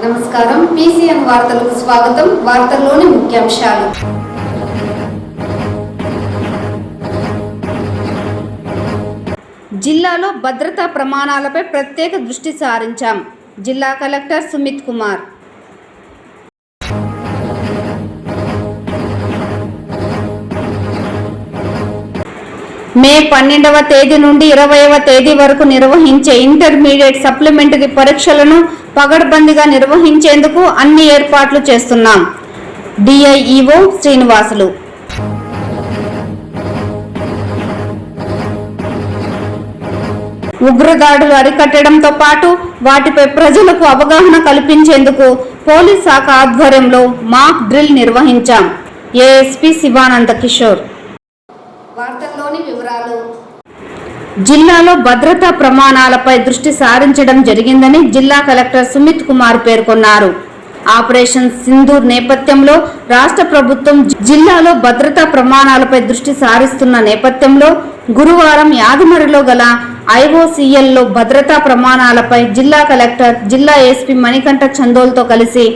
నమస్కారం పీసీఎన్ వార్తలకు స్వాగతం. వార్తల్లోని ముఖ్యాంశాలు. జిల్లాలో భద్రతా ప్రమాణాలపై ప్రత్యేక దృష్టి సారించాం. జిల్లా కలెక్టర్ సుమిత్ కుమార్. మే 12వ తేదీ నుండి 20వ తేదీ వరకు నిర్వహించే ఇంటర్మీడియట్ సప్లిమెంటరీ పరీక్షలను పగడ్బందీగా నిర్వహించేందుకు అన్ని ఏర్పాట్లు చేస్తున్నాం. డిఐఈఓ శ్రీనివాసులు. ఉగ్రదాడులు అరికట్టడంతో పాటు వాటిపై ప్రజలకు అవగాహన కల్పించేందుకు పోలీస్ శాఖ ఆధ్వర్యంలో మాక్ డ్రిల్ నిర్వహించాం. ఏఎస్పీ శివానంద కిషోర్. వార్తల్లోని వివరాలు. జిల్లాలో భద్రతా ప్రమాణాలపై దృష్టి సారించడం జరిగిందని జిల్లా కలెక్టర్ సుమిత్ కుమార్ పేర్కొన్నారు. ఆపరేషన్ సింధూర్ నేపథ్యంలో రాష్ట్ర ప్రభుత్వం జిల్లాలో భద్రతా ప్రమాణాలపై దృష్టి సారిస్తున్న నేపథ్యంలో గురువారం యాదమరిలో గల ఐఓసీఎల్లో భద్రతా ప్రమాణాలపై జిల్లా కలెక్టర్, జిల్లా ఎస్పీ మణికంఠ చందోల్తో కలిసి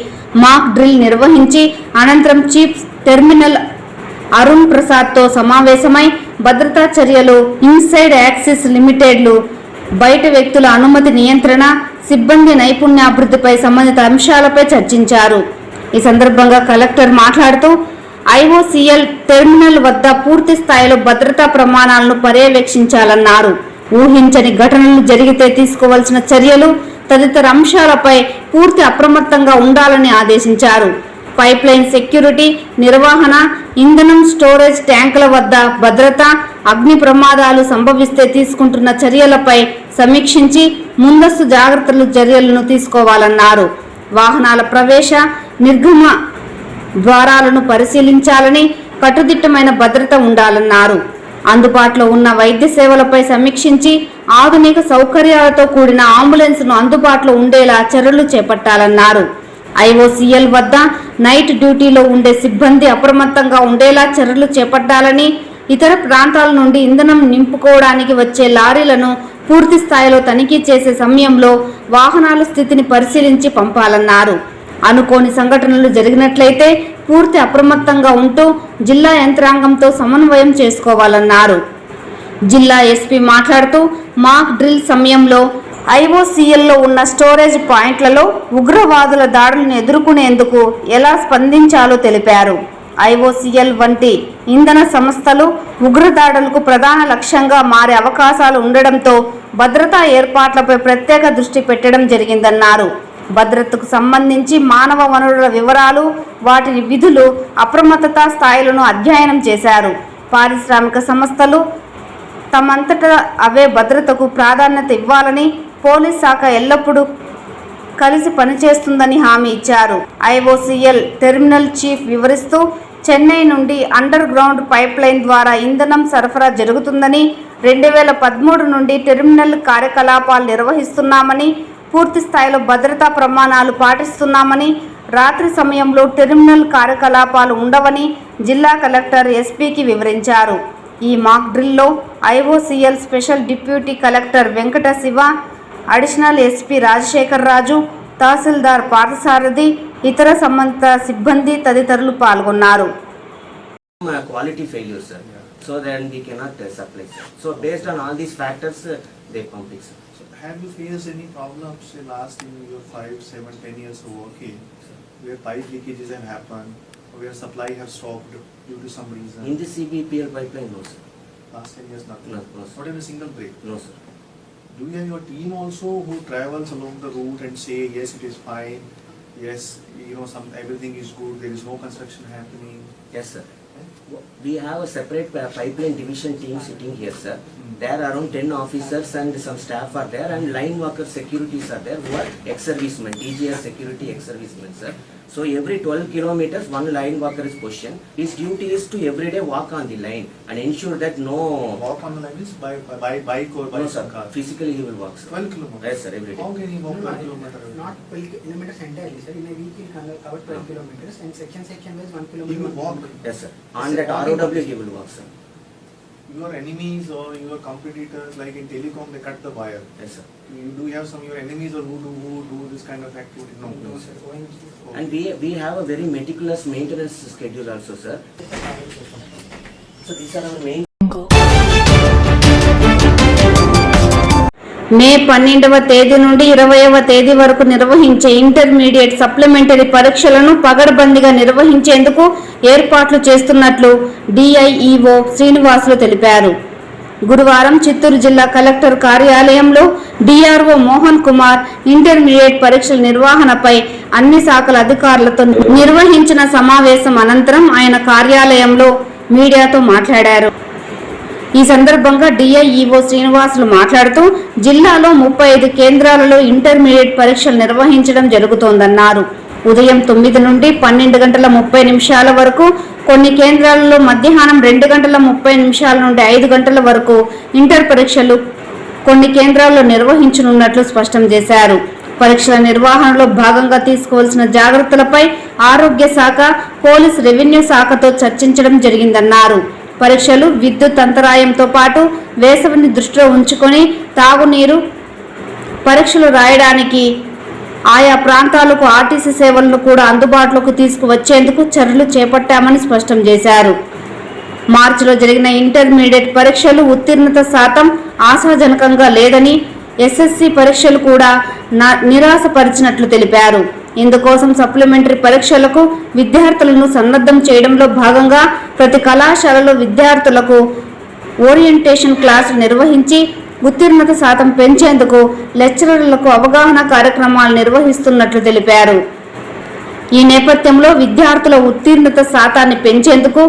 మాక్ డ్రిల్ నిర్వహించి అనంతరం చీఫ్ టెర్మినల్ అరుణ్ ప్రసాద్తో సమావేశమై భద్రతా చర్యలు, ఇన్సైడ్ యాక్సిస్ లిమిటెడ్లు, బయట వ్యక్తుల అనుమతి నియంత్రణ, సిబ్బంది నైపుణ్యాభివృద్ధిపై సంబంధిత అంశాలపై చర్చించారు. ఈ సందర్భంగా కలెక్టర్ మాట్లాడుతూ ఐఓసీఎల్ టెర్మినల్ వద్ద పూర్తి స్థాయిలో భద్రతా ప్రమాణాలను పర్యవేక్షించాలన్నారు. ఊహించని ఘటనలు జరిగితే తీసుకోవాల్సిన చర్యలు తదితర అంశాలపై పూర్తి అప్రమత్తంగా ఉండాలని ఆదేశించారు. పైప్లైన్ సెక్యూరిటీ నిర్వహణ, ఇంధనం స్టోరేజ్ ట్యాంకుల వద్ద భద్రత, అగ్ని ప్రమాదాలు సంభవిస్తే తీసుకుంటున్న చర్యలపై సమీక్షించి ముందస్తు జాగ్రత్తలు చర్యలను తీసుకోవాలన్నారు. వాహనాల ప్రవేశ, నిర్గమ ద్వారాలను పరిశీలించాలని, కట్టుదిట్టమైన భద్రత ఉండాలన్నారు. అందుబాటులో ఉన్న వైద్య సేవలపై సమీక్షించి ఆధునిక సౌకర్యాలతో కూడిన అంబులెన్స్ను అందుబాటులో ఉండేలా చర్యలు చేపట్టాలన్నారు. ఐఓసీఎల్ వద్ద నైట్ డ్యూటీలో ఉండే సిబ్బంది అప్రమత్తంగా ఉండేలా చర్యలు చేపట్టాలని, ఇతర ప్రాంతాల నుండి ఇంధనం నింపుకోవడానికి వచ్చే లారీలను పూర్తి స్థాయిలో తనిఖీ చేసే సమయంలో వాహనాల స్థితిని పరిశీలించి పంపాలన్నారు. అనుకోని సంఘటనలు జరిగినట్లయితే పూర్తి అప్రమత్తంగా ఉంటూ జిల్లా యంత్రాంగంతో సమన్వయం చేసుకోవాలన్నారు. జిల్లా ఎస్పీ మాట్లాడుతూ మాక్ డ్రిల్ సమయంలో ఐఓసీఎల్లో ఉన్న స్టోరేజ్ పాయింట్లలో ఉగ్రవాదుల దాడులను ఎదుర్కొనేందుకు ఎలా స్పందించాలో తెలిపారు. ఐఓసీఎల్ వంటి ఇంధన సంస్థలు ఉగ్రదాడులకు ప్రధాన లక్ష్యంగా మారే అవకాశాలు ఉండడంతో భద్రతా ఏర్పాట్లపై ప్రత్యేక దృష్టి పెట్టడం జరిగిందన్నారు. భద్రతకు సంబంధించి మానవ వనరుల వివరాలు, వాటి విధులు, అప్రమత్తత స్థాయిలను అధ్యయనం చేశారు. పారిశ్రామిక సంస్థలు తమంతటా అవే భద్రతకు ప్రాధాన్యత ఇవ్వాలని, పోలీస్ శాఖ ఎల్లప్పుడూ కలిసి పనిచేస్తుందని హామీ ఇచ్చారు. ఐఓసీఎల్ టెర్మినల్ చీఫ్ వివరిస్తూ చెన్నై నుండి అండర్ గ్రౌండ్ పైప్లైన్ ద్వారా ఇంధనం సరఫరా జరుగుతుందని, 2013 నుండి టెర్మినల్ కార్యకలాపాలు నిర్వహిస్తున్నామని, పూర్తి స్థాయిలో భద్రతా ప్రమాణాలు పాటిస్తున్నామని, రాత్రి సమయంలో టెర్మినల్ కార్యకలాపాలు ఉండవని జిల్లా కలెక్టర్ ఎస్పీకి వివరించారు. ఈ మాక్ డ్రిల్లో IOCL special deputy collector Venkata Siva, additional SP Rajasekhar Raju, tahsildar Parthasarathi, ఇతర సంబంధిత సిబ్బంది తదితరులు పాల్గొన్నారు. Quality failure, sir. So then we cannot supply, sir. So based on all these factors, they pump it, sir. So have you faced any problems in last in your 5, 7, 10 years of working, where pipe leakages have happened, or where supply have stopped due to some reason? In the CBPL pipeline, no, sir. Last 10 years, nothing. No, sir. Not even a single break. No, sir. Do you have your team also who travels along the route and say yes, it is fine, yes, everything is good, there is no construction happening? Yes, sir. We have a separate pipeline division team sitting here, sir. There are around 10 officers and some staff are there, and line worker securities are there who are ex-servicemen, DGS security ex-servicemen, sir. So every 12 kilometers, one line worker is positioned. His duty is to every day walk on the line and ensure that no... Walk on the line is by bike or by no, car? Physically he will walk, sir. 12 kilometers? Yes, sir, every day. How can he walk 12 kilometers? Not 12 kilometers entirely, sir. In a week he will cover 12 kilometers and section wise 1 kilometer. He will walk? Yes, sir. On that ROW he will walk, sir. your enemies or your competitors, like in telecom, they cut the wire. Yes, sir. Do you have some your enemies or who do this kind of activity? No. No, sir. Okay. And we have a very meticulous maintenance schedule also, sir. So these are our main. మే 12వ తేదీ నుండి 20వ తేదీ వరకు నిర్వహించే intermediate supplementary పరీక్షలను పగడ్బందీగా నిర్వహించేందుకు ఏర్పాట్లు చేస్తున్నట్లు డిఐఈఓ శ్రీనివాసులు తెలిపారు. గురువారం చిత్తూరు జిల్లా కలెక్టర్ కార్యాలయంలో డిఆర్ఓ మోహన్ కుమార్ ఇంటర్మీడియట్ పరీక్షల నిర్వహణపై అన్ని శాఖల అధికారులతో నిర్వహించిన సమావేశం అనంతరం ఆయన కార్యాలయంలో మీడియాతో మాట్లాడారు. ఈ సందర్భంగా డిఐఈఓ శ్రీనివాసులు మాట్లాడుతూ జిల్లాలో 35 కేంద్రాలలో ఇంటర్మీడియట్ పరీక్షలు నిర్వహించడం జరుగుతోందన్నారు. ఉదయం 9 నుండి 12 గంటల 30 నిమిషాల వరకు, కొన్ని కేంద్రాలలో మధ్యాహ్నం 2 గంటల 30 నిమిషాల నుండి 5 గంటల వరకు ఇంటర్ పరీక్షలు కొన్ని కేంద్రాల్లో నిర్వహించనున్నట్లు స్పష్టం చేశారు. పరీక్షల నిర్వహణలో భాగంగా తీసుకోవాల్సిన జాగ్రత్తలపై ఆరోగ్య శాఖ, పోలీస్, రెవెన్యూ శాఖతో చర్చించడం జరిగిందన్నారు. పరీక్షలు విద్యుత్ అంతరాయంతో పాటు వేసవిని దృష్టిలో ఉంచుకొని తాగునీరు, పరీక్షలు రాయడానికి ఆయా ప్రాంతాలకు ఆర్టీసీ సేవలను కూడా అందుబాటులోకి తీసుకువచ్చేందుకు చర్యలు చేపట్టామని స్పష్టం చేశారు. మార్చిలో జరిగిన ఇంటర్మీడియట్ పరీక్షలు ఉత్తీర్ణత శాతం ఆశాజనకంగా లేదని, ఎస్ఎస్సి పరీక్షలు కూడా నిరాశపరిచినట్లు తెలిపారు. ఇందుకోసం సప్లిమెంటరీ పరీక్షలకు విద్యార్థులను సన్నద్ధం చేయడంలో భాగంగా ప్రతి కళాశాలలో విద్యార్థులకు ఓరియంటేషన్ క్లాసులు నిర్వహించి ఉత్తీర్ణత శాతం పెంచేందుకు లెక్చరర్లకు అవగాహన కార్యక్రమాలు నిర్వహిస్తున్నట్లు తెలిపారు. ఈ నేపథ్యంలో విద్యార్థుల ఉత్తీర్ణత శాతాన్ని పెంచేందుకు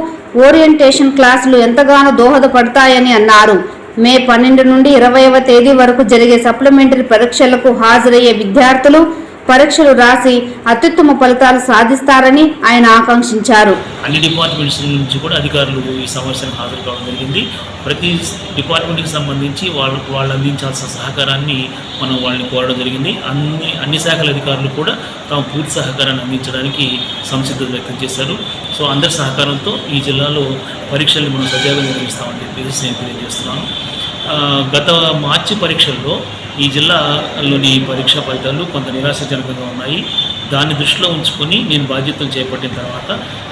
ఓరియంటేషన్ క్లాసులు ఎంతగానో దోహదపడతాయని అన్నారు. మే 12 నుండి 20వ తేదీ వరకు జరిగే సప్లిమెంటరీ పరీక్షలకు హాజరయ్యే విద్యార్థులు పరీక్షలు రాసి అత్యుత్తమ ఫలితాలు సాధిస్తారని ఆయన ఆకాంక్షించారు. అన్ని డిపార్ట్మెంట్స్ నుంచి కూడా అధికారులు ఈ సమావేశానికి హాజరు కావడం జరిగింది. ప్రతి డిపార్ట్మెంట్కి సంబంధించి వాళ్ళు అందించాల్సిన సహకారాన్ని మనం వాళ్ళని కోరడం జరిగింది. అన్ని శాఖల అధికారులు కూడా తమ పూర్తి సహకారాన్ని అందించడానికి సంసిద్ధత వ్యక్తం చేశారు. సో అందరి సహకారంతో ఈ జిల్లాలో పరీక్షల్ని మనం సజావుగా నిర్వహిస్తామని చెప్పేసి నేను తెలియజేస్తున్నాను. గత మార్చి పరీక్షల్లో ఈ జిల్లాలోని పరీక్షా ఫలితాలు కొంత నిరాశాజనకంగా ఉన్నాయి. దాన్ని దృష్టిలో ఉంచుకొని నేను బాధ్యతలు చేపట్టిన తర్వాత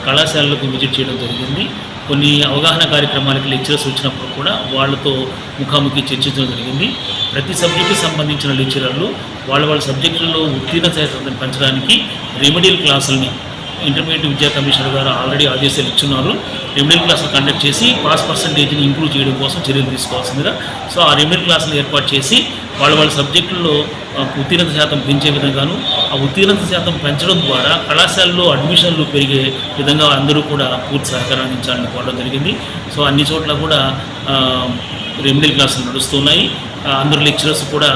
కళాశాలలకు విజిట్ చేయడం జరిగింది. కొన్ని అవగాహన కార్యక్రమాలకి లెక్చరర్స్ వచ్చినప్పుడు కూడా వాళ్ళతో ముఖాముఖి చర్చించడం జరిగింది. ప్రతి సబ్జెక్టుకి సంబంధించిన లెక్చరర్లు వాళ్ళ సబ్జెక్టులలో ఉత్తీర్ణ శాతం పెంచడానికి రెమెడియల్ క్లాసుల్ని ఇంటర్మీడియట్ విద్యా కమిషనర్ గారు ఆల్రెడీ ఆదేశాలు ఇచ్చున్నారు. రెమెడియల్ క్లాసులు కండక్ట్ చేసి పాస్ పర్సంటేజ్ని ఇంప్రూవ్ చేయడం కోసం చర్యలు తీసుకోవాల్సిందిగా. సో ఆ రెమెడియల్ క్లాసులు ఏర్పాటు చేసి వాళ్ళ సబ్జెక్టుల్లో ఉత్తీర్ణత శాతం పెంచే విధంగాను, ఆ ఉత్తీర్ణత శాతం పెంచడం ద్వారా కళాశాలలో అడ్మిషన్లు పెరిగే విధంగా అందరూ కూడా పూర్తి సహకారం అందించాలని కోరడం జరిగింది. సో అన్ని చోట్ల కూడా రెమెడియల్ క్లాసులు నడుస్తున్నాయి. అందరూ లెక్చరర్స్ కూడా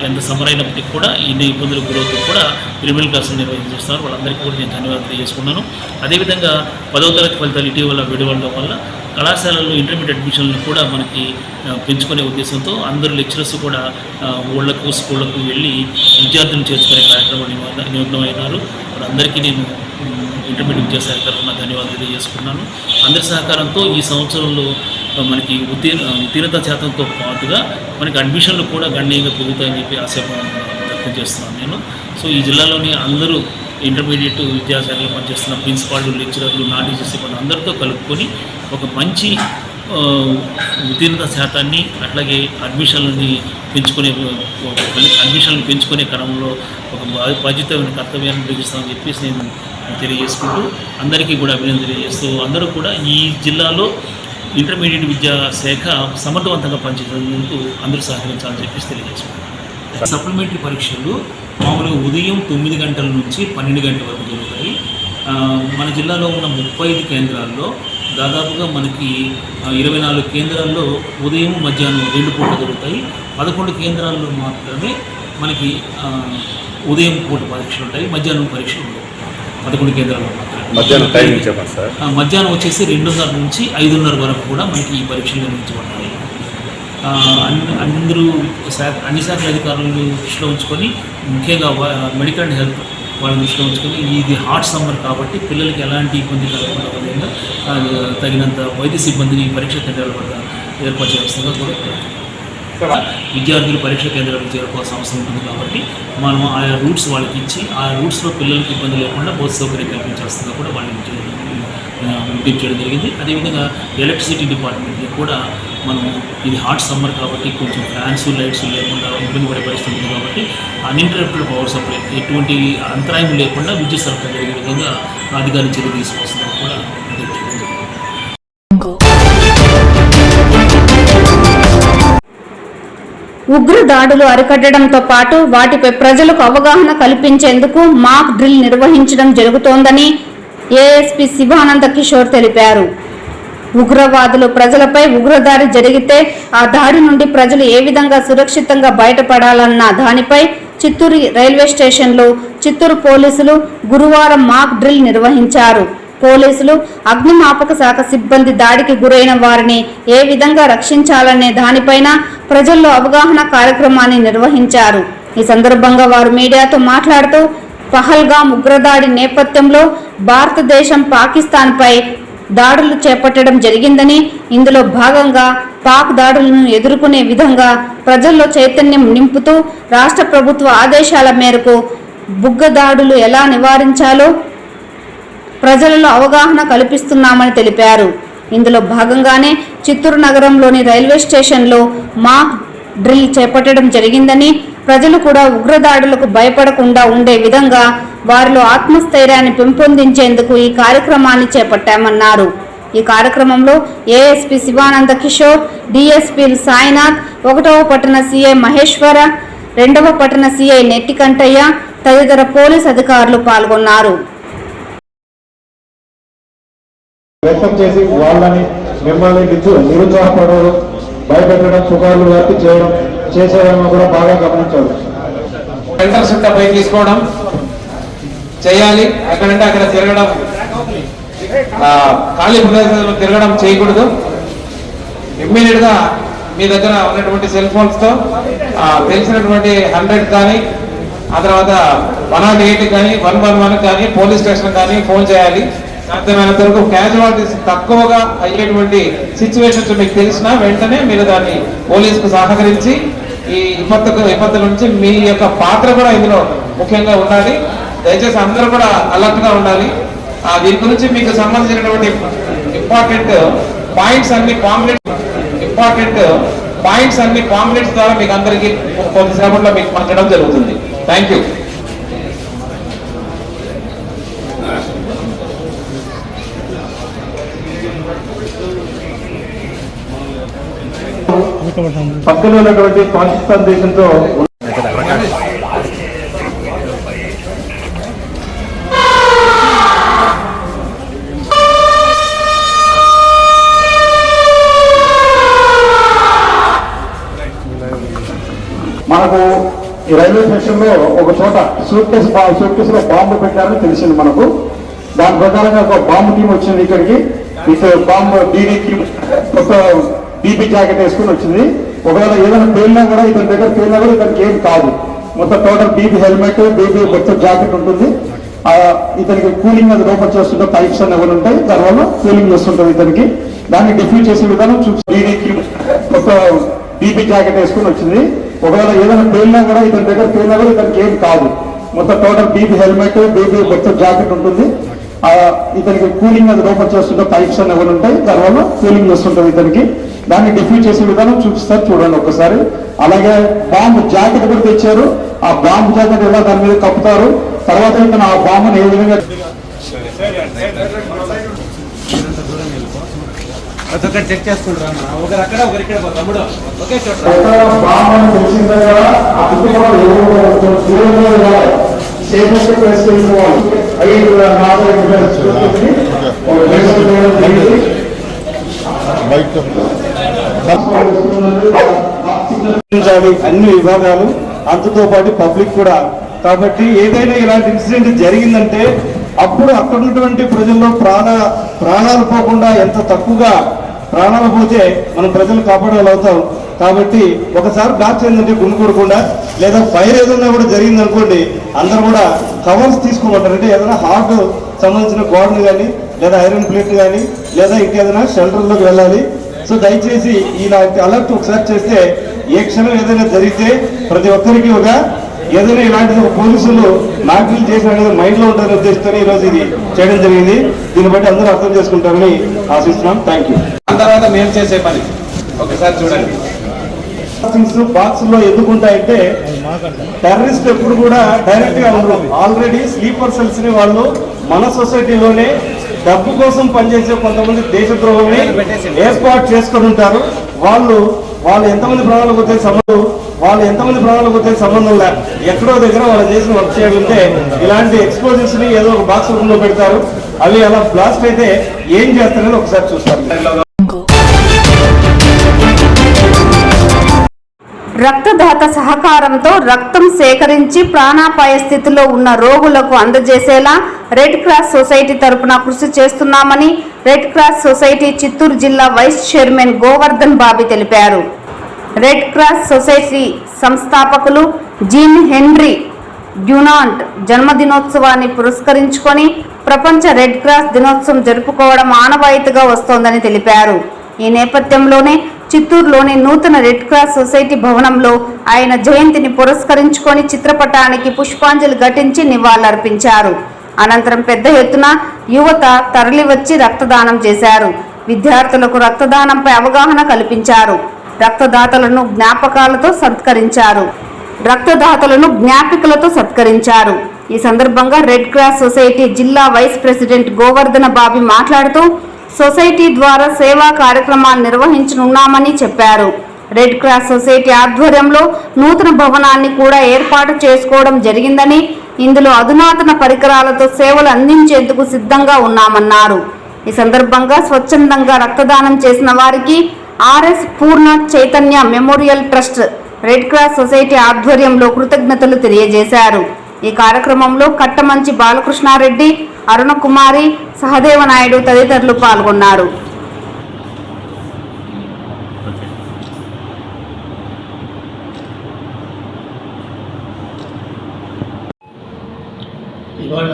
ఎంత సమరైనప్పటికీ కూడా ఇన్ని ఇబ్బందులకు గురవుతూ కూడా రెమెడియల్ క్లాసులు నిర్వహిస్తున్నారు. వాళ్ళందరికీ కూడా నేను ధన్యవాదాలు తెలియజేసుకున్నాను. అదేవిధంగా 10వ తరగతి ఫలితాలు ఇటీవల విడుదల వల్ల కళాశాలల్లో ఇంటర్మీడియట్ అడ్మిషన్లు కూడా మనకి పెంచుకునే ఉద్దేశంతో అందరూ లెక్చరర్స్ కూడా ఊళ్ళకు, స్కూళ్లకు వెళ్ళి విద్యార్థులను చేర్చుకునే కార్యక్రమాలు నిమగ్నమైనారు. వాళ్ళందరికీ నేను ఇంటర్మీడియట్ విద్యాశాఖ తరఫున ధన్యవాదాలు తెలియజేసుకున్నాను. అందరి సహకారంతో ఈ సంవత్సరంలో మనకి ఉత్తీర్ణత శాతంతో పాటుగా మనకి అడ్మిషన్లు కూడా గణనీయంగా పెరుగుతాయని చెప్పి ఆశాభావం వ్యక్తం చేస్తున్నాను నేను. సో ఈ జిల్లాలోని అందరూ ఇంటర్మీడియట్ విద్యాశాఖలో పనిచేస్తున్న ప్రిన్సిపాల్లు, లెక్చరర్లు, నాన్ టీచర్ సిబ్బంది అందరితో కలుపుకొని ఒక మంచి ఉత్తీర్ణత శాతాన్ని అట్లాగే అడ్మిషన్లని పెంచుకునే క్రమంలో ఒక బాధ్యతమైన కర్తవ్యాన్ని నిర్వహిస్తామని చెప్పేసి నేను తెలియజేసుకుంటూ అందరికీ కూడా అభినందన తెలియజేస్తూ అందరూ కూడా ఈ జిల్లాలో ఇంటర్మీడియట్ విద్యా శాఖ సమర్థవంతంగా పనిచేసేందుకు అందరూ సహకరించాలని చెప్పేసి తెలియజేసుకుంటాం. సప్లిమెంటరీ పరీక్షలు మామూలుగా ఉదయం 9 గంటల నుంచి 12 గంటల వరకు జరుగుతాయి. మన జిల్లాలో ఉన్న 35 కేంద్రాల్లో దాదాపుగా మనకి 24 కేంద్రాల్లో ఉదయం, మధ్యాహ్నం 2 పూటలు జరుగుతాయి. 11 కేంద్రాల్లో మాత్రమే మనకి ఉదయం పూట పరీక్షలు ఉంటాయి, మధ్యాహ్నం పరీక్షలు ఉంటాయి. 11 కేంద్రాల్లో మాత్రమే. మధ్యాహ్నం టైమింగ్ చెప్పండి సార్. మధ్యాహ్నం వచ్చేసి 2:30 నుంచి 5:30 వరకు కూడా మనకి ఈ పరీక్షలు నిర్వహించబడతాయి. అన్ని శాఖల అధికారులను దృష్టిలో ఉంచుకొని, ముఖ్యంగా మెడికల్ అండ్ హెల్త్ వాళ్ళని దృష్టిలో ఉంచుకొని, ఇది హాట్ సమ్మర్ కాబట్టి పిల్లలకి ఎలాంటి ఇబ్బంది కలగకుండా విధంగా తగినంత వైద్య సిబ్బందిని పరీక్ష కేంద్రాల వద్ద ఏర్పాటు చేయాల్సిందిగా కూడా విద్యార్థులు పరీక్ష కేంద్రాలకు చేరుకోవాల్సిన అవసరం ఉంటుంది కాబట్టి మనం ఆయా రూట్స్ వాళ్ళకి ఇచ్చి ఆ రూట్స్లో పిల్లలకి ఇబ్బంది లేకుండా బస్ సౌకర్యం కల్పించాల్సిందిగా కూడా వాళ్ళని విజ్ఞప్తి చేయడం జరిగింది. అదేవిధంగా ఎలక్ట్రిసిటీ డిపార్ట్మెంట్కి కూడా మనం ఇది హాట్ సమ్మర్ కాబట్టి కొంచెం ఫ్యాన్స్ లైట్స్ లేకుండా ఇబ్బంది పడే పరిస్థితి ఉంది కాబట్టి అన్ఇంటరప్టెడ్ పవర్ సప్లై ఎటువంటి అంతరాయం లేకుండా విద్యుత్ సరఫరా జరిగే విధంగా అధికారులు చర్య తీసుకోవాల్సిందిగా కూడా విజ్ఞప్తి చేయడం జరిగింది. ఉగ్ర దాడులు అరికట్టడంతో పాటు వాటిపై ప్రజలకు అవగాహన కల్పించేందుకు మాక్ డ్రిల్ నిర్వహించడం జరుగుతోందని ఏఎస్పీ శివానంద కిషోర్ తెలిపారు. ఉగ్రవాదులు ప్రజలపై ఉగ్రదాడి జరిగితే ఆ దాడి నుండి ప్రజలు ఏ విధంగా సురక్షితంగా బయటపడాలన్న దానిపై చిత్తూరు రైల్వే స్టేషన్లో చిత్తూరు పోలీసులు గురువారం మాక్ డ్రిల్ నిర్వహించారు. పోలీసులు అగ్నిమాపక శాఖ సిబ్బంది దాడికి గురైన వారిని ఏ విధంగా రక్షించాలనే దానిపైన ప్రజల్లో అవగాహన కార్యక్రమాన్ని నిర్వహించారు. ఈ సందర్భంగా వారు మీడియాతో మాట్లాడుతూ పహల్గామ్ ఉగ్రదాడి నేపథ్యంలో భారతదేశం పాకిస్తాన్పై దాడులు చేపట్టడం జరిగిందని, ఇందులో భాగంగా పాక్ దాడులను ఎదుర్కొనే విధంగా ప్రజల్లో చైతన్యం నింపుతూ రాష్ట్ర ప్రభుత్వ ఆదేశాల మేరకు ఉగ్ర దాడులు ఎలా నివారించాలో ప్రజలలో అవగాహన కల్పిస్తున్నామని తెలిపారు. ఇందులో భాగంగానే చిత్తూరు నగరంలోని రైల్వే స్టేషన్లో మాక్ డ్రిల్ చేపట్టడం జరిగిందని, ప్రజలు కూడా ఉగ్రదాడులకు భయపడకుండా ఉండే విధంగా వారిలో ఆత్మస్థైర్యాన్ని పెంపొందించేందుకు ఈ కార్యక్రమాన్ని చేపట్టామన్నారు. ఈ కార్యక్రమంలో ఏఎస్పీ శివానంద కిషోర్, డిఎస్పీలు సాయినాథ్, 1వ పట్టణ సిఐ మహేశ్వర, 2వ పట్టణ సిఐ నెట్టికంటయ్య తదితర పోలీస్ అధికారులు పాల్గొన్నారు. వ్యక్తం చేసి వాళ్ళని మిమ్మల్ని నిరుత్సాహపడడం, భయపెట్టడం, పుకార్లు వ్యాప్తి చేయడం చేసేవాళ్ళని కూడా బాగా గమనించారు. సెంటర్స్ పై తీసుకోవడం చేయాలి. ఎక్కడంటే అక్కడ తిరగడం, ఖాళీ ప్రదేశాల్లో తిరగడం చేయకూడదు. ఇమ్మీడియట్ గా మీ దగ్గర ఉన్నటువంటి సెల్ ఫోన్స్ తో తెలిసినటువంటి 100 కానీ ఆ తర్వాత 108 కానీ 111 కానీ పోలీస్ స్టేషన్ కానీ ఫోన్ చేయాలి. సాధ్యమైనంత వరకు క్యాజువాలిటీస్ తక్కువగా అయ్యేటువంటి సిచ్యువేషన్స్ మీకు తెలిసినా వెంటనే మీరు దాన్ని పోలీసుకు సహకరించి ఈ విపత్తుల నుంచి మీ యొక్క పాత్ర కూడా ఇందులో ముఖ్యంగా ఉండాలి. దయచేసి అందరూ కూడా అలర్ట్ గా ఉండాలి. దీని గురించి మీకు సంబంధించినటువంటి ఇంపార్టెంట్ పాయింట్స్ అన్ని పాంప్లెట్స్ ద్వారా మీకు అందరికీ కొద్దిసేపట్లో మీకు పంచడం జరుగుతుంది. Thank you. పక్కన ఉన్నటువంటి పాకిస్తాన్ దేశంతో మనకు ఈ రైల్వే స్టేషన్ లో ఒక చోట సూట్ కేసు లో బాంబు పెట్టారని తెలిసింది మనకు. దాని ప్రకారంగా ఒక బాంబు టీం వచ్చింది ఇక్కడికి. With bomb DD team BP jacket వేసుకుని వచ్చింది. ఒకవేళ ఏదైనా పేలినా కూడా ఇతని దగ్గర పేలినా కూడా ఇతనికి ఏం కాదు. మొత్తం టోటల్ బీపీ హెల్మెట్, బీపీ మొత్తం జాకెట్ ఉంటుంది. ఇతనికి కూలింగ్ అది లోపల చేస్తుంటే పైప్స్ అన్ని ఎవరు ఉంటాయి, దానివల్ల కూలింగ్ చేస్తుంటుంది ఇతనికి. దాన్ని డిఫ్యూజ్ చేసే విధానం డీడీకి మొత్తం బీపీ జాకెట్ వేసుకుని వచ్చింది. ఒకవేళ ఏదైనా పేలినా కూడా ఇతని దగ్గర పేలినా కూడా ఇతనికి ఏం కాదు. మొత్తం టోటల్ బీపీ హెల్మెట్, బీపీ మొత్తం జాకెట్ ఉంటుంది. ఇతనికి కూలింగ్ అది లోపల చేస్తుంటే పైప్స్ అన్ని ఎవరు ఉంటాయి, దానివల్ల కూలింగ్ చేస్తుంటుంది ఇతనికి. దాన్ని డిఫ్యూజ్ చేసే విధానం చూపిస్తారు, చూడండి ఒక్కసారి. అలాగే బాంబు జాకెట్ కూడా తెచ్చారు. ఆ బాంబు జాకెట్ ఎలా దాని మీద కప్పుతారు, తర్వాత ఇతను ఆ బాంబుని ఏ విధంగా చెక్ చేసుకుంటారు. ఒకరు అక్కడ ఒకరు ఇక్కడ తమ్ముడు ఒకే చోట బాంబు తెలిసిందా కదా సేఫెస్ట్ ప్లేస్ వెళ్ళిపోవాలి. అన్ని విభాగాలు అంతతో పాటు పబ్లిక్ కూడా. కాబట్టి ఏదైనా ఇలాంటి ఇన్సిడెంట్ జరిగిందంటే అప్పుడు అక్కడ ఉన్నటువంటి ప్రజల్లో ప్రాణాలు పోకుండా, ఎంత తక్కువగా ప్రాణాలు పోతే మనం ప్రజలు కాపాడగలుగుతాం. కాబట్టి ఒకసారి బ్లాస్ట్ ఏంటంటే గుండుకూడకుండా, లేదా ఫైర్ ఏదైనా కూడా జరిగింది అనుకోండి, అందరూ కూడా కవర్స్ తీసుకోమంటారు. అంటే ఏదైనా హార్ట్ సంబంధించిన గోడను కానీ, లేదా ఐరన్ ప్లేట్ కానీ, లేదా ఇంకేదైనా షెల్టర్లోకి వెళ్ళాలి. సో దయచేసి ఇలాంటి అలర్ట్ ఒకసారి చేస్తే ఏ క్షణం ఏదైనా జరిగితే ప్రతి ఒక్కరికి ఒక ఏదైనా ఇలాంటిది ఒక పోలీసులు నాకులు చేసిన మైండ్ లో ఉంటారనే ఉద్దేశంతో ఈ రోజు ఇది చేయడం జరిగింది. దీన్ని బట్టి అందరూ అర్థం చేసుకుంటారని ఆశిస్తున్నాం. Thank you. ఆ తర్వాత మేము చేసే పని ఒకసారి చూడండి. బాక్స్ లో ఎందుకుంటాయంటే టెర్రరిస్ట్ ఎప్పుడు కూడా డైరెక్ట్ గా ఉండరు. ఆల్రెడీ స్లీపర్ సెల్స్ ని వాళ్ళు మన సొసైటీలోనే డబ్బు కోసం పనిచేసే కొంతమంది దేశద్రోహుల్ని ఏర్పాటు చేసుకుని ఉంటారు. వాళ్ళు ఎంతమంది ప్రాణాలకు వచ్చే సంబంధం లేదు. ఎక్కడో దగ్గర వాళ్ళు చేసిన వర్క్ చేయాలంటే ఇలాంటి ఎక్స్పోజర్స్ ని ఏదో ఒక బాక్స్ రూమ్ లో పెడతారు. అవి అలా బ్లాస్ట్ అయితే ఏం చేస్తారని ఒకసారి చూస్తారు. రక్తదాత సహకారంతో రక్తం సేకరించి ప్రాణాపాయ స్థితిలో ఉన్న రోగులకు అందజేసేలా రెడ్ క్రాస్ సొసైటీ తరపున కృషి చేస్తున్నామని రెడ్ క్రాస్ సొసైటీ చిత్తూరు జిల్లా వైస్ చైర్మన్ గోవర్ధన్ బాబీ తెలిపారు. రెడ్ క్రాస్ సొసైటీ సంస్థాపకులు జీన్ హెన్రీ డ్యూనాంట్ జన్మదినోత్సవాన్ని పురస్కరించుకొని ప్రపంచ రెడ్ క్రాస్ దినోత్సవం జరుపుకోవడం ఆనవాయితీగా వస్తోందని తెలిపారు. ఈ నేపథ్యంలోనే చిత్తూరులోని నూతన రెడ్ క్రాస్ సొసైటీ భవనంలో ఆయన జయంతిని పురస్కరించుకొని చిత్రపటానికి పుష్పాంజలి ఘటించి నివాళులర్పించారు. అనంతరం పెద్ద ఎత్తున యువత తరలివచ్చి రక్తదానం చేశారు. విద్యార్థులకు రక్తదానంపై అవగాహన కల్పించారు. రక్తదాతలను జ్ఞాపికలతో సత్కరించారు. ఈ సందర్భంగా రెడ్ క్రాస్ సొసైటీ జిల్లా వైస్ ప్రెసిడెంట్ గోవర్ధన బాబీ మాట్లాడుతూ సొసైటీ ద్వారా సేవా కార్యక్రమాలు నిర్వహించనున్నామని చెప్పారు. రెడ్ క్రాస్ సొసైటీ ఆధ్వర్యంలో నూతన భవనాన్ని కూడా ఏర్పాటు చేసుకోవడం జరిగిందని, ఇందులో అధునాతన పరికరాలతో సేవలు అందించేందుకు సిద్ధంగా ఉన్నామన్నారు. ఈ సందర్భంగా స్వచ్ఛందంగా రక్తదానం చేసిన వారికి RS Purna Chaitanya memorial trust red cross society ఆధ్వర్యంలో కృతజ్ఞతలు తెలియజేశారు. ఈ కార్యక్రమంలో కట్టమంచి బాలకృష్ణారెడ్డి, అరుణకుమారి, సహదేవనాయుడు తదితరులు పాల్గొన్నారు. ఇవాళ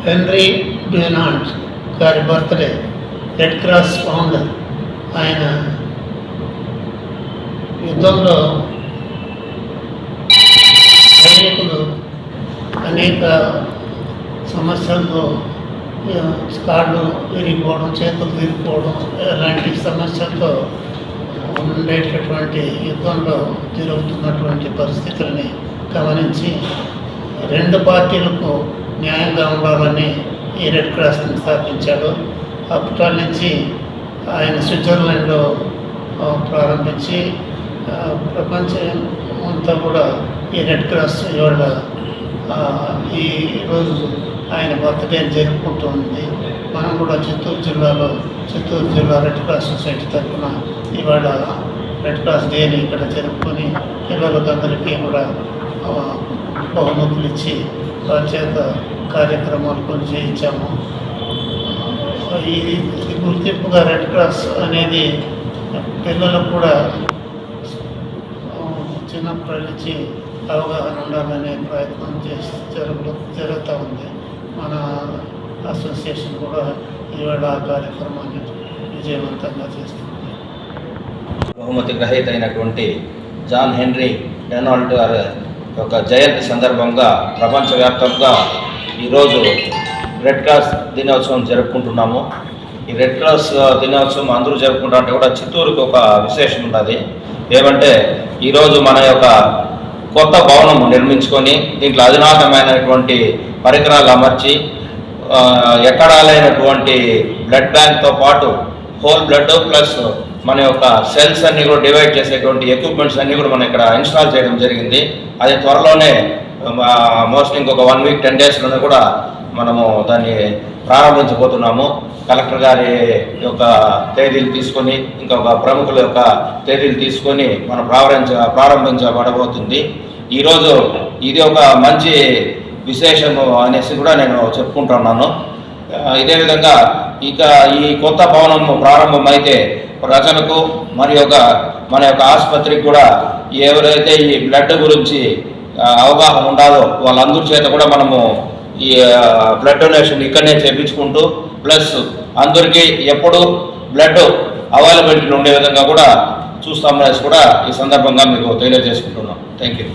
హెన్రీ డ్యూనాంట్ గారి బర్త్డే. Red cross founder. ఆయన యుద్ధంలో సైనికులు అనేక సమస్యలతో కాళ్ళు విరిగిపోవడం, చేతులు విరిగిపోవడం అలాంటి సమస్యలతో ఉండేటటువంటి యుద్ధంలో జరుగుతున్నటువంటి పరిస్థితుల్ని గమనించి రెండు పార్టీలకు న్యాయంగా ఉండాలని ఈ రెడ్ క్రాస్ని స్థాపించాడు. అప్పటి నుంచి ఆయన స్విట్జర్లాండ్లో ప్రారంభించి ప్రపంచం అంతా కూడా ఈ రెడ్ క్రాస్ ఇవాళ ఈరోజు ఆయన బర్త్డే జరుపుకుంటుంది. మనం కూడా చిత్తూరు జిల్లా రెడ్ క్రాస్ సొసైటీ తరఫున ఇవాళ రెడ్ క్రాస్ డేని ఇక్కడ జరుపుకొని పిల్లలకు అందరికీ కూడా బహుమతులు ఇచ్చి వారి చేత కార్యక్రమాలు కొన్ని చేయించాము. ఇది గుర్తింపుగా రెడ్ క్రాస్ అనేది పిల్లలకు కూడా చిన్నప్పటి నుంచి అవగాహన ఉండాలనే ప్రయత్నం జరుగుతూ ఉంది. మన అసోసియేషన్ కూడా ఇవాళ ఆ కార్యక్రమాన్ని విజయవంతంగా చేస్తుంది. బహుమతి గ్రహీత అయినటువంటి జాన్ హెన్రీ డ్యూనాంట్ గారి యొక్క జయంతి సందర్భంగా ప్రపంచవ్యాప్తంగా ఈరోజు రెడ్ క్రాస్ దినోత్సవం జరుపుకుంటున్నాము. ఈ రెడ్ క్రాస్ దినోత్సవం అందరూ జరుపుకుంటారంటే కూడా చిత్తూరుకి ఒక విశేషం ఉన్నది. ఏమంటే ఈరోజు మన యొక్క కొత్త భవనం నిర్మించుకొని దీంట్లో అధునాతనమైనటువంటి పరికరాలు అమర్చి ఎక్కడా లేనటువంటి బ్లడ్ బ్యాంక్తో పాటు హోల్ బ్లడ్ ప్లస్ మన యొక్క సెల్స్ అన్నీ కూడా డివైడ్ చేసేటువంటి ఎక్విప్మెంట్స్ అన్నీ కూడా మనం ఇక్కడ ఇన్స్టాల్ చేయడం జరిగింది. అది త్వరలోనే మోస్ట్లీ ఇంకొక 1 వీక్ 10 డేస్లోనే కూడా మనము దాన్ని ప్రారంభించబోతున్నాము. కలెక్టర్ గారి యొక్క తేదీలు తీసుకొని ఇంకొక ప్రముఖుల యొక్క తేదీలు తీసుకొని మనం ప్రారంభించబడబోతుంది. ఈరోజు ఇది ఒక మంచి విశేషము అనేసి కూడా నేను చెప్పుకుంటున్నాను. ఇదే విధంగా ఇక ఈ కొత్త భవనం ప్రారంభమైతే ప్రజలకు మరి మన యొక్క ఆసుపత్రికి కూడా ఎవరైతే ఈ బ్లడ్ గురించి అవగాహన ఉండాలో వాళ్ళందరి చేత కూడా మనము ఈ బ్లడ్ డొనేషన్ ఇక్కడనే చేయించుకుంటూ ప్లస్ అందరికీ ఎప్పుడు బ్లడ్ అవైలబిలిటీ ఉండే విధంగా కూడా చూస్తామనేసి కూడా ఈ సందర్భంగా మీకు తెలియజేసుకుంటున్నాం. Thank you.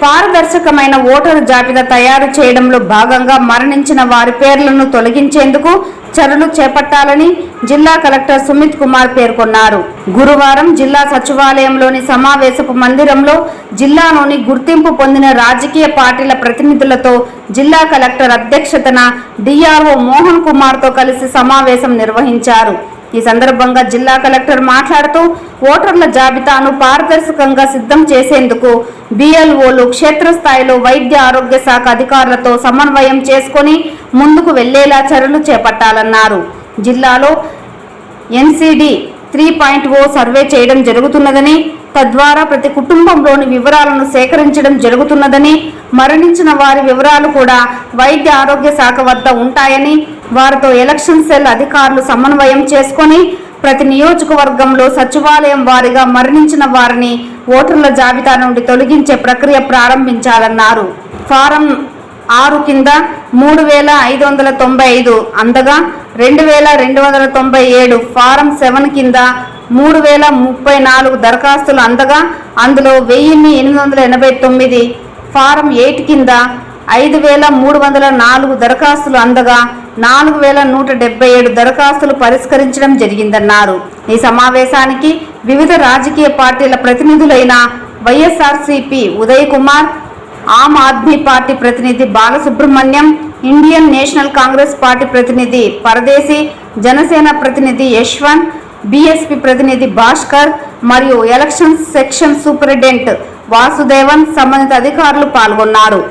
పారదర్శకమైన ఓటరు జాబితా తయారు చేయడంలో భాగంగా మరణించిన వారి పేర్లను తొలగించేందుకు చర్యలు చేపట్టాలని జిల్లా కలెక్టర్ సుమిత్ కుమార్ పేర్కొన్నారు. గురువారం జిల్లా సచివాలయంలోని సమావేశపు మందిరంలో జిల్లాలోని గుర్తింపు పొందిన రాజకీయ పార్టీల ప్రతినిధులతో జిల్లా కలెక్టర్ అధ్యక్షతన డిఆర్ఓ మోహన్ కుమార్తో కలిసి సమావేశం నిర్వహించారు. ఈ సందర్భంగా జిల్లా కలెక్టర్ మాట్లాడుతూ ఓటర్ల జాబితాను పారదర్శకంగా సిద్ధం చేసేందుకు బిఎల్ఓలు క్షేత్రస్థాయిలో వైద్య ఆరోగ్య శాఖ అధికారులతో సమన్వయం చేసుకుని ముందుకు వెళ్లేలా చర్యలు చేపట్టాలన్నారు. జిల్లాలో ఎన్సిడి 3.0 సర్వే చేయడం జరుగుతున్నదని, తద్వారా ప్రతి కుటుంబంలోని వివరాలను సేకరించడం జరుగుతున్నదని, మరణించిన వారి వివరాలు కూడా వైద్య ఆరోగ్య శాఖ వద్ద ఉంటాయని, వారితో ఎలక్షన్ సెల్ అధికారులు సమన్వయం చేసుకొని ప్రతి నియోజకవర్గంలో సచివాలయం వారీగా మరణించిన వారిని ఓటర్ల జాబితా నుండి తొలగించే ప్రక్రియ ప్రారంభించాలన్నారు. ఫారం 6 కింద 3595 అందగా 2297, ఫారం 7 కింద 3034 దరఖాస్తులు అందగా అందులో 1889, ఫారం 8 కింద 5304 దరఖాస్తులు అందగా 4177 దరఖాస్తులు పరిష్కరించడం జరిగిందన్నారు. ఈ సమావేశానికి వివిధ రాజకీయ పార్టీల ప్రతినిధులైన వైఎస్ఆర్సీపీ ఉదయ్ కుమార్, ఆమ్ ఆద్మీ పార్టీ ప్రతినిధి Balasubrahmanyam, Indian national Congress party ప్రతినిధి పరదేశి, జనసేన ప్రతినిధి యశ్వంత్, బీఎస్పీ ప్రతినిధి భాస్కర్ మరియు ఎలక్షన్ సెక్షన్ సూపరింటెండెంట్ వాసుదేవన్ సంబంధిత అధికారులు పాల్గొన్నారు.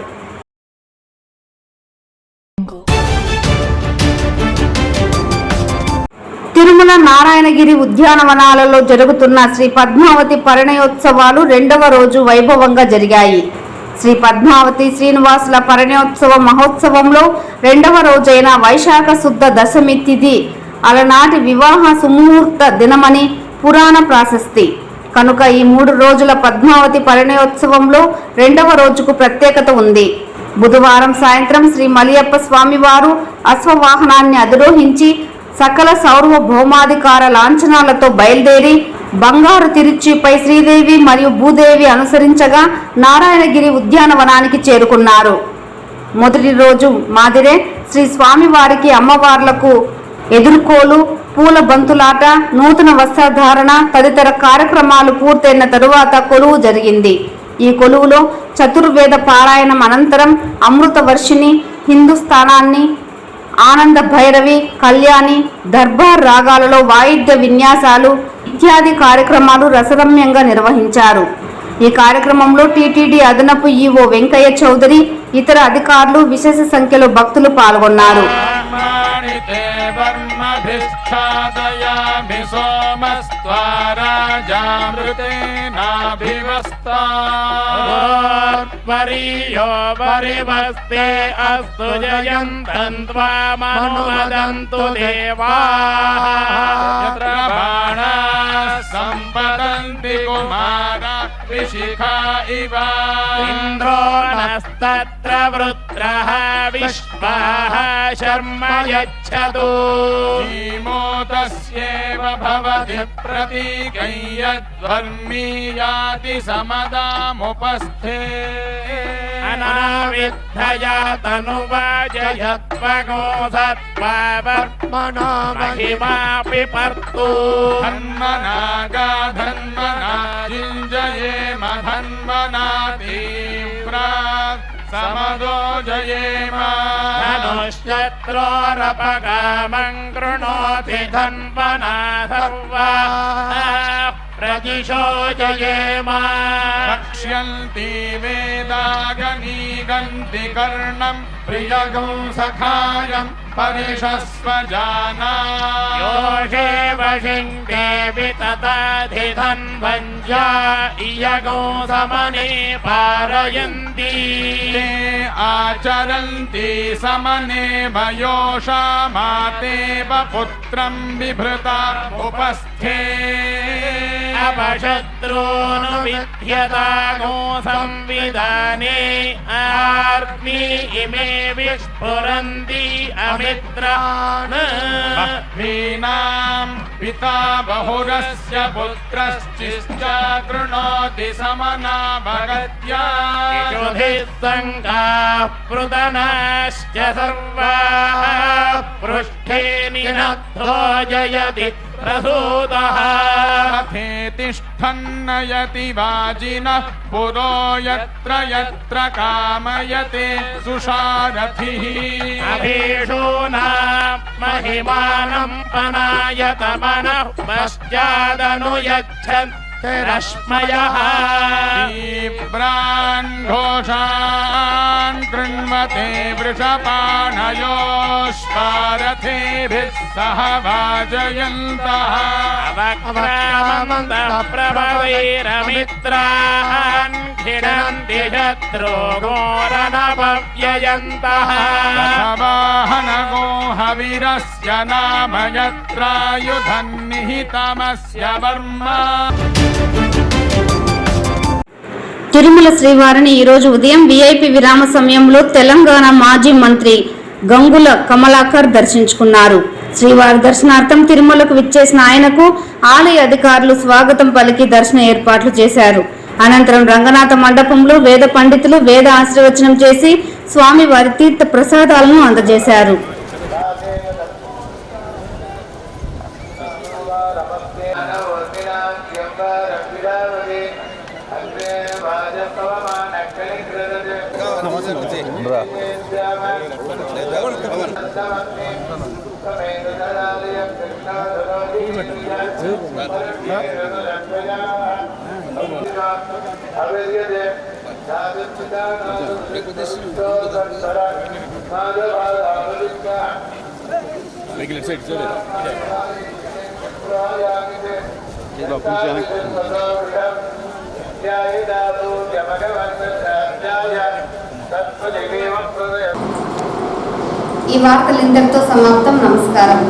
తిరుమల నారాయణగిరి ఉద్యానవనాలలో జరుగుతున్న శ్రీ పద్మావతి పరిణయోత్సవాలు 2వ రోజు వైభవంగా జరిగాయి. శ్రీ పద్మావతి శ్రీనివాసుల పరిణయోత్సవ మహోత్సవంలో 2వ రోజైన వైశాఖ శుద్ధ దశమి తిథి అలనాటి వివాహ సుముహూర్త దినమని పురాణ ప్రాశస్తి కనుక ఈ 3 రోజుల పద్మావతి పరిణయోత్సవంలో 2వ రోజుకు ప్రత్యేకత ఉంది. బుధవారం సాయంత్రం శ్రీ మలియప్ప స్వామివారు అశ్వవాహనాన్ని అధిరోహించి సకల సార్వభౌమాధికార లాంఛనాలతో బయలుదేరి బంగారు తిరుచిపై శ్రీదేవి మరియు భూదేవి అనుసరించగా నారాయణగిరి ఉద్యానవనానికి చేరుకున్నారు. మొదటి రోజు మాదిరే శ్రీ స్వామివారికి అమ్మవార్లకు ఎదుర్కోలు, పూల బంతులాట, నూతన వస్త్రధారణ తదితర కార్యక్రమాలు పూర్తయిన తరువాత కొలువు జరిగింది. ఈ కొలువులో చతుర్వేద పారాయణం అనంతరం అమృత వర్షిణి, హిందుస్థానాన్ని, ఆనంద భైరవి, కళ్యాణి, దర్బార్ రాగాలలో వాయిద్య విన్యాసాలు ఇత్యాది కార్యక్రమాలు రసరమ్యంగా నిర్వహించారు. ఈ కార్యక్రమంలో టీటీడీ అదనపు ఈవో వెంకయ్య చౌదరి, ఇతర అధికారులు, విశేష సంఖ్యలో భక్తులు పాల్గొన్నారు. పరివస్తే అస్తు జయంతం త్వామనుమదంతు దేవాః యత్ర బాణాః సంపతంతి కుమారా విశిఖా ఇవ ఇంద్రో నస్తత్ర వృత్రః విశ్వః శర్మ యచ్చతు ధీమో తస్యేవ భవతి ప్రతీకం యద్వర్మీయాతి సమదాముపస్థే అనావిద్ధయా తనువాజయత్వగో సత్వావర్మణో మహిమాపి పర్తు ధన్మనాగా ధన్మనా జింజయేమ ధన్మనా తీవ్రా సమదో జయేమ ధనుశ్శత్రోరపగామం కృణోతి ధన్వనా సర్వా ప్రదిశో జయేమ రక్ష్యంతి వేదాగనీగంతి కర్ణం ప్రియగం సఖాయం పరిషస్వ జానా యోషేవ वशिङ्गे वितताधिधन्वञ्जा इयगो समने पारयन्ति ते आचरन्ति समने वयोषा मातेव पुत्रं बिभृता उपस्थे अपशत्रून् विद्यता गो संविधाने आर्मी इमे विस्फुरन्ति अमित्रान् बह्वीनां पिता बहुरस्य पुत्रश्चिश्च कृणोति समना भगत्या युधिः सङ्गाः पृतनाश्च सर्वाः पृष्ठे निनद्धो जयति प्रसूतः तिष्ठन्नयति वाजिनः पुरो यत्र यत्र कामयते सुषारथिः अभीषूना महिमानं पनायत मनः पश्चादनुयच्छन् रश्मयः तीव्रान् घोषान् कृण्वते वृषपाणयोश्वारथेभिः सह वाजयन्तः अवक्रामन्तः प्रभवैरमित्रान् खिडन्ति शत्रुघोरनभव्ययन्तः वाहनगो हविरस्य नाम यत्रायुधन्निहितमस्य वर्मा తిరుమల శ్రీవారిని ఈరోజు ఉదయం విఐపి విరామ సమయంలో తెలంగాణ మాజీ మంత్రి గంగుల కమలాకర్ దర్శించుకున్నారు. శ్రీవారి దర్శనార్థం తిరుమలకు విచ్చేసిన ఆయనకు ఆలయ అధికారులు స్వాగతం పలికి దర్శన ఏర్పాట్లు చేశారు. అనంతరం రంగనాథ మండపంలో వేద పండితులు వేద ఆశీర్వచనం చేసి స్వామివారి తీర్థ ప్రసాదాలను అందజేశారు. ఈ వార్తలు ఇంతటితో సమాప్తం. నమస్కారం.